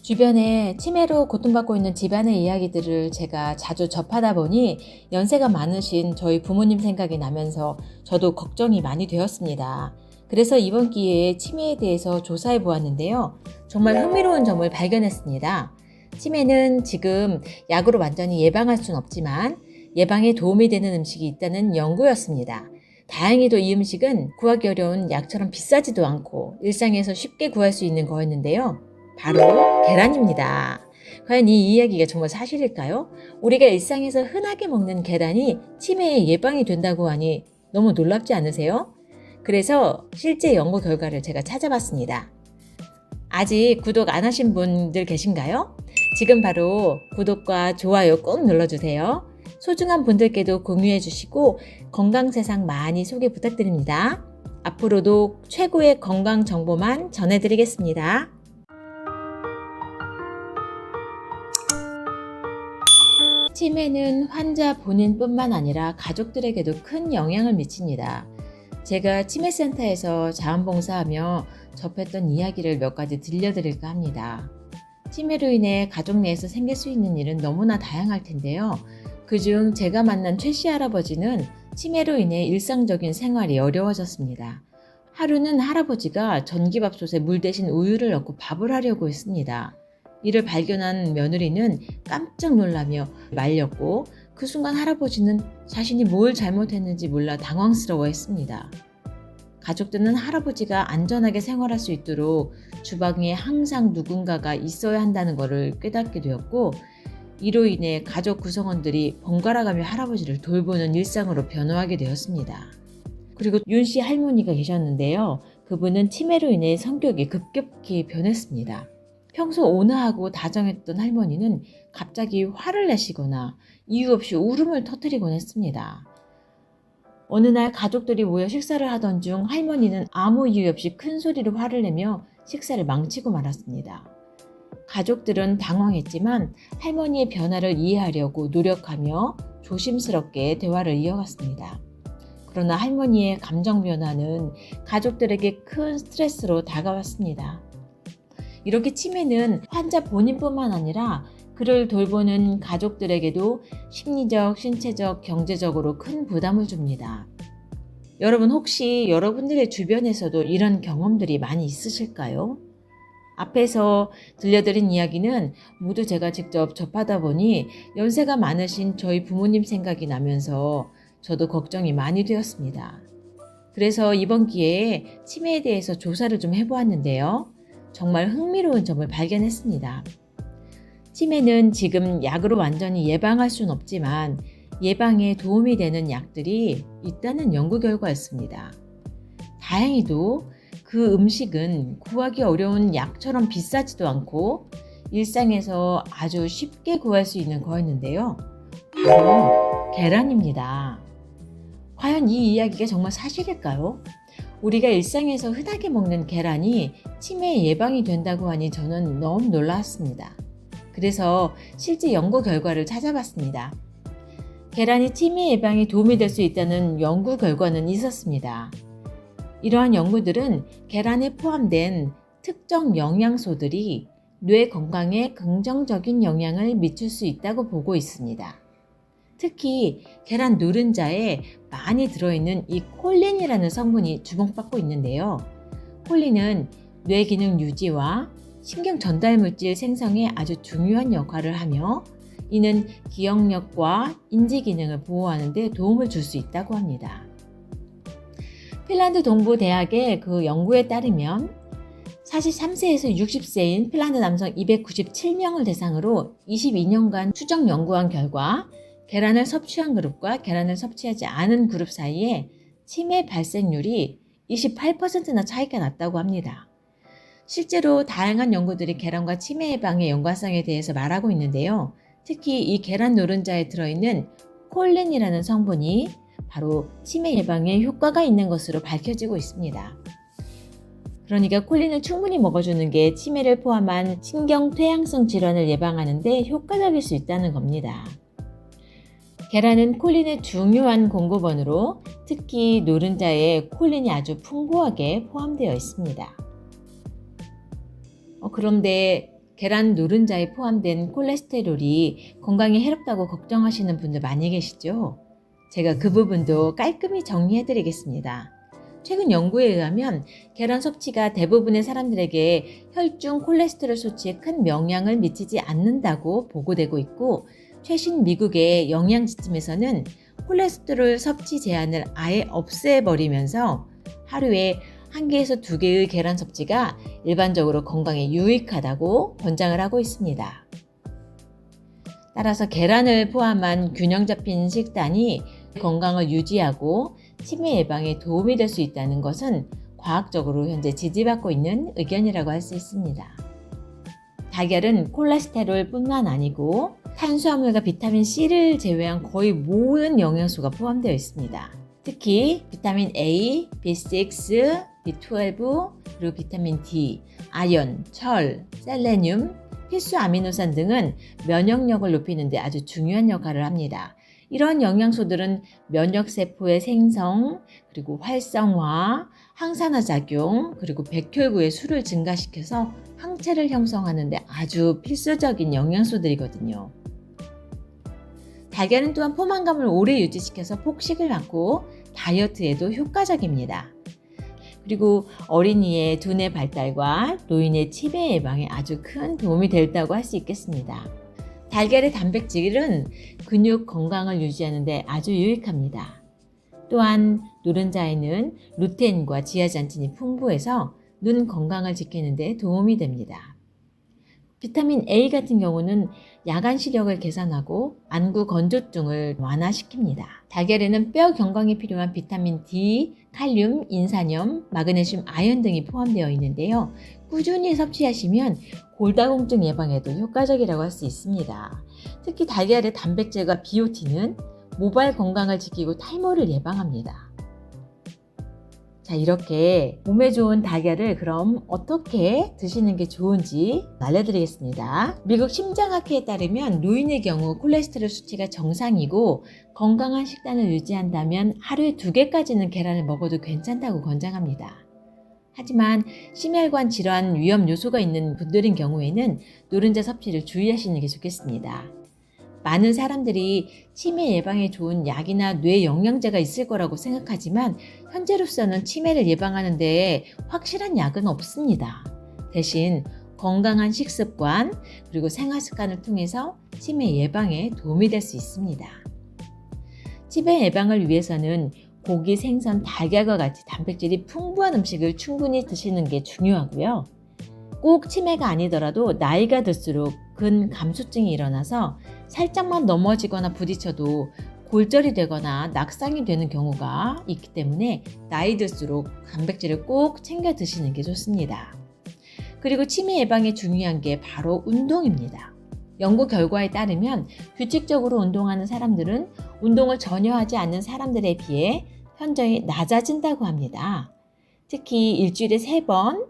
주변에 치매로 고통받고 있는 집안의 이야기들을 제가 자주 접하다 보니 연세가 많으신 저희 부모님 생각이 나면서 저도 걱정이 많이 되었습니다. 그래서 이번 기회에 치매에 대해서 조사해 보았는데요. 정말 흥미로운 점을 발견했습니다. 치매는 지금 약으로 완전히 예방할 수는 없지만 예방에 도움이 되는 음식이 있다는 연구였습니다. 다행히도 이 음식은 구하기 어려운 약처럼 비싸지도 않고 일상에서 쉽게 구할 수 있는 거였는데요. 바로 계란입니다. 과연 이 이야기가 정말 사실일까요? 우리가 일상에서 흔하게 먹는 계란이 치매의 예방이 된다고 하니 너무 놀랍지 않으세요? 그래서 실제 연구 결과를 제가 찾아봤습니다. 아직 구독 안 하신 분들 계신가요? 지금 바로 구독과 좋아요 꼭 눌러주세요. 소중한 분들께도 공유해 주시고 건강세상 많이 소개 부탁드립니다. 앞으로도 최고의 건강 정보만 전해드리겠습니다. 치매는 환자 본인뿐만 아니라 가족들에게도 큰 영향을 미칩니다. 제가 치매센터에서 자원봉사하며 접했던 이야기를 몇 가지 들려드릴까 합니다. 치매로 인해 가족 내에서 생길 수 있는 일은 너무나 다양할 텐데요. 그중 제가 만난 최 씨 할아버지는 치매로 인해 일상적인 생활이 어려워졌습니다. 하루는 할아버지가 전기밥솥에 물 대신 우유를 넣고 밥을 하려고 했습니다. 이를 발견한 며느리는 깜짝 놀라며 말렸고 그 순간 할아버지는 자신이 뭘 잘못했는지 몰라 당황스러워했습니다. 가족들은 할아버지가 안전하게 생활할 수 있도록 주방에 항상 누군가가 있어야 한다는 것을 깨닫게 되었고 이로 인해 가족 구성원들이 번갈아가며 할아버지를 돌보는 일상으로 변화하게 되었습니다. 그리고 윤 씨 할머니가 계셨는데요. 그분은 치매로 인해 성격이 급격히 변했습니다. 평소 온화하고 다정했던 할머니는 갑자기 화를 내시거나 이유 없이 울음을 터뜨리곤 했습니다. 어느 날 가족들이 모여 식사를 하던 중 할머니는 아무 이유 없이 큰 소리로 화를 내며 식사를 망치고 말았습니다. 가족들은 당황했지만 할머니의 변화를 이해하려고 노력하며 조심스럽게 대화를 이어갔습니다. 그러나 할머니의 감정 변화는 가족들에게 큰 스트레스로 다가왔습니다. 이렇게 치매는 환자 본인뿐만 아니라 그를 돌보는 가족들에게도 심리적, 신체적, 경제적으로 큰 부담을 줍니다. 여러분 혹시 여러분들의 주변에서도 이런 경험들이 많이 있으실까요? 앞에서 들려드린 이야기는 모두 제가 직접 접하다 보니 연세가 많으신 저희 부모님 생각이 나면서 저도 걱정이 많이 되었습니다. 그래서 이번 기회에 치매에 대해서 조사를 좀 해보았는데요. 정말 흥미로운 점을 발견했습니다. 치매는 지금 약으로 완전히 예방할 수는 없지만 예방에 도움이 되는 약들이 있다는 연구 결과였습니다. 다행히도 그 음식은 구하기 어려운 약처럼 비싸지도 않고 일상에서 아주 쉽게 구할 수 있는 거였는데요. 바로 계란입니다. 과연 이 이야기가 정말 사실일까요? 우리가 일상에서 흔하게 먹는 계란이 치매 예방이 된다고 하니 저는 너무 놀랐습니다. 그래서 실제 연구 결과를 찾아봤습니다. 계란이 치매 예방에 도움이 될 수 있다는 연구 결과는 있었습니다. 이러한 연구들은 계란에 포함된 특정 영양소들이 뇌 건강에 긍정적인 영향을 미칠 수 있다고 보고 있습니다. 특히 계란 노른자에 많이 들어있는 이 콜린이라는 성분이 주목받고 있는데요. 콜린은 뇌 기능 유지와 신경 전달 물질 생성에 아주 중요한 역할을 하며 이는 기억력과 인지 기능을 보호하는 데 도움을 줄 수 있다고 합니다. 핀란드 동부 대학의 그 연구에 따르면 43세에서 60세인 핀란드 남성 297명을 대상으로 22년간 추적 연구한 결과 계란을 섭취한 그룹과 계란을 섭취하지 않은 그룹 사이에 치매 발생률이 28%나 차이가 났다고 합니다. 실제로 다양한 연구들이 계란과 치매 예방의 연관성에 대해서 말하고 있는데요. 특히 이 계란 노른자에 들어있는 콜린이라는 성분이 바로 치매 예방에 효과가 있는 것으로 밝혀지고 있습니다. 그러니까 콜린을 충분히 먹어주는 게 치매를 포함한 신경퇴행성 질환을 예방하는 데 효과적일 수 있다는 겁니다. 계란은 콜린의 중요한 공급원으로 특히 노른자에 콜린이 아주 풍부하게 포함되어 있습니다. 그런데 계란 노른자에 포함된 콜레스테롤이 건강에 해롭다고 걱정하시는 분들 많이 계시죠? 제가 그 부분도 깔끔히 정리해 드리겠습니다. 최근 연구에 의하면 계란 섭취가 대부분의 사람들에게 혈중 콜레스테롤 수치에 큰 영향을 미치지 않는다고 보고되고 있고, 최신 미국의 영양지침에서는 콜레스테롤 섭취 제한을 아예 없애버리면서 하루에 1개에서 2개의 계란 섭취가 일반적으로 건강에 유익하다고 권장을 하고 있습니다. 따라서 계란을 포함한 균형 잡힌 식단이 건강을 유지하고 치매 예방에 도움이 될 수 있다는 것은 과학적으로 현재 지지받고 있는 의견이라고 할 수 있습니다. 달걀은 콜레스테롤뿐만 아니고 탄수화물과 비타민 C를 제외한 거의 모든 영양소가 포함되어 있습니다. 특히 비타민 A, B6, B12, 그리고 비타민 D, 아연, 철, 셀레늄, 필수 아미노산 등은 면역력을 높이는 데 아주 중요한 역할을 합니다. 이런 영양소들은 면역세포의 생성, 그리고 활성화, 항산화 작용, 그리고 백혈구의 수를 증가시켜서 항체를 형성하는 데 아주 필수적인 영양소들이거든요. 달걀은 또한 포만감을 오래 유지시켜서 폭식을 막고 다이어트에도 효과적입니다. 그리고 어린이의 두뇌 발달과 노인의 치매 예방에 아주 큰 도움이 된다고 할 수 있겠습니다. 달걀의 단백질은 근육 건강을 유지하는 데 아주 유익합니다. 또한 노른자에는 루테인과 지아잔틴이 풍부해서 눈 건강을 지키는 데 도움이 됩니다. 비타민 A 같은 경우는 야간 시력을 개선하고 안구 건조증을 완화시킵니다. 달걀에는 뼈 건강에 필요한 비타민 D, 칼륨, 인산염, 마그네슘, 아연 등이 포함되어 있는데요. 꾸준히 섭취하시면 골다공증 예방에도 효과적이라고 할 수 있습니다. 특히 달걀의 단백질과 비오틴은 모발 건강을 지키고 탈모를 예방합니다. 자, 이렇게 몸에 좋은 달걀을 그럼 어떻게 드시는 게 좋은지 알려드리겠습니다. 미국 심장학회에 따르면 노인의 경우 콜레스테롤 수치가 정상이고 건강한 식단을 유지한다면 하루에 2개까지는 계란을 먹어도 괜찮다고 권장합니다. 하지만 심혈관 질환 위험 요소가 있는 분들인 경우에는 노른자 섭취를 주의하시는 게 좋겠습니다. 많은 사람들이 치매 예방에 좋은 약이나 뇌 영양제가 있을 거라고 생각하지만 현재로서는 치매를 예방하는 데 확실한 약은 없습니다. 대신 건강한 식습관 그리고 생활습관을 통해서 치매 예방에 도움이 될 수 있습니다. 치매 예방을 위해서는 고기, 생선, 달걀과 같이 단백질이 풍부한 음식을 충분히 드시는 게 중요하고요. 꼭 치매가 아니더라도 나이가 들수록 근감소증이 일어나서 살짝만 넘어지거나 부딪혀도 골절이 되거나 낙상이 되는 경우가 있기 때문에 나이 들수록 단백질을 꼭 챙겨 드시는 게 좋습니다. 그리고 치매 예방에 중요한 게 바로 운동입니다. 연구 결과에 따르면 규칙적으로 운동하는 사람들은 운동을 전혀 하지 않는 사람들에 비해 현저히 낮아진다고 합니다. 특히 일주일에 3번,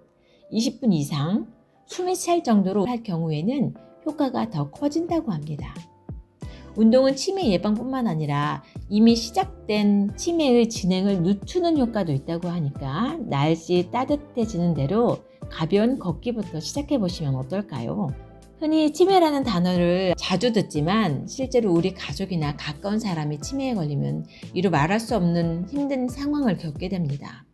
20분 이상 숨이 찰 정도로 할 경우에는 효과가 더 커진다고 합니다. 운동은 치매 예방뿐만 아니라 이미 시작된 치매의 진행을 늦추는 효과도 있다고 하니까 날씨 따뜻해지는 대로 가벼운 걷기부터 시작해 보시면 어떨까요? 흔히 치매라는 단어를 자주 듣지만 실제로 우리 가족이나 가까운 사람이 치매에 걸리면 이루 말할 수 없는 힘든 상황을 겪게 됩니다.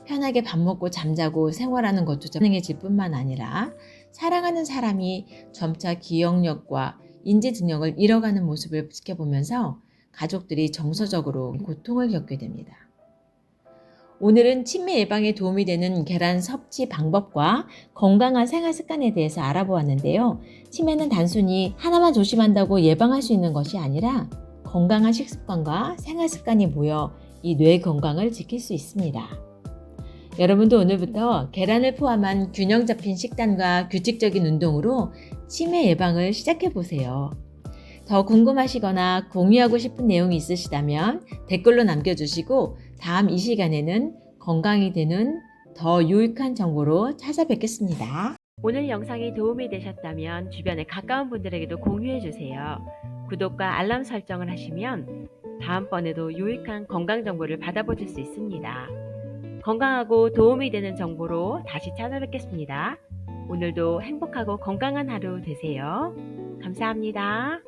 편하게 밥 먹고 잠자고 생활하는 것조차 가능해질 뿐만 아니라 사랑하는 사람이 점차 기억력과 인지 능력을 잃어가는 모습을 지켜보면서 가족들이 정서적으로 고통을 겪게 됩니다. 오늘은 치매 예방에 도움이 되는 계란 섭취 방법과 건강한 생활 습관에 대해서 알아보았는데요. 치매는 단순히 하나만 조심한다고 예방할 수 있는 것이 아니라 건강한 식습관과 생활 습관이 모여 이 뇌 건강을 지킬 수 있습니다. 여러분도 오늘부터 계란을 포함한 균형 잡힌 식단과 규칙적인 운동으로 치매 예방을 시작해보세요. 더 궁금하시거나 공유하고 싶은 내용이 있으시다면 댓글로 남겨주시고 다음 이 시간에는 건강이 되는 더 유익한 정보로 찾아뵙겠습니다. 오늘 영상이 도움이 되셨다면 주변에 가까운 분들에게도 공유해주세요. 구독과 알람 설정을 하시면 다음번에도 유익한 건강 정보를 받아보실 수 있습니다. 건강하고 도움이 되는 정보로 다시 찾아뵙겠습니다. 오늘도 행복하고 건강한 하루 되세요. 감사합니다.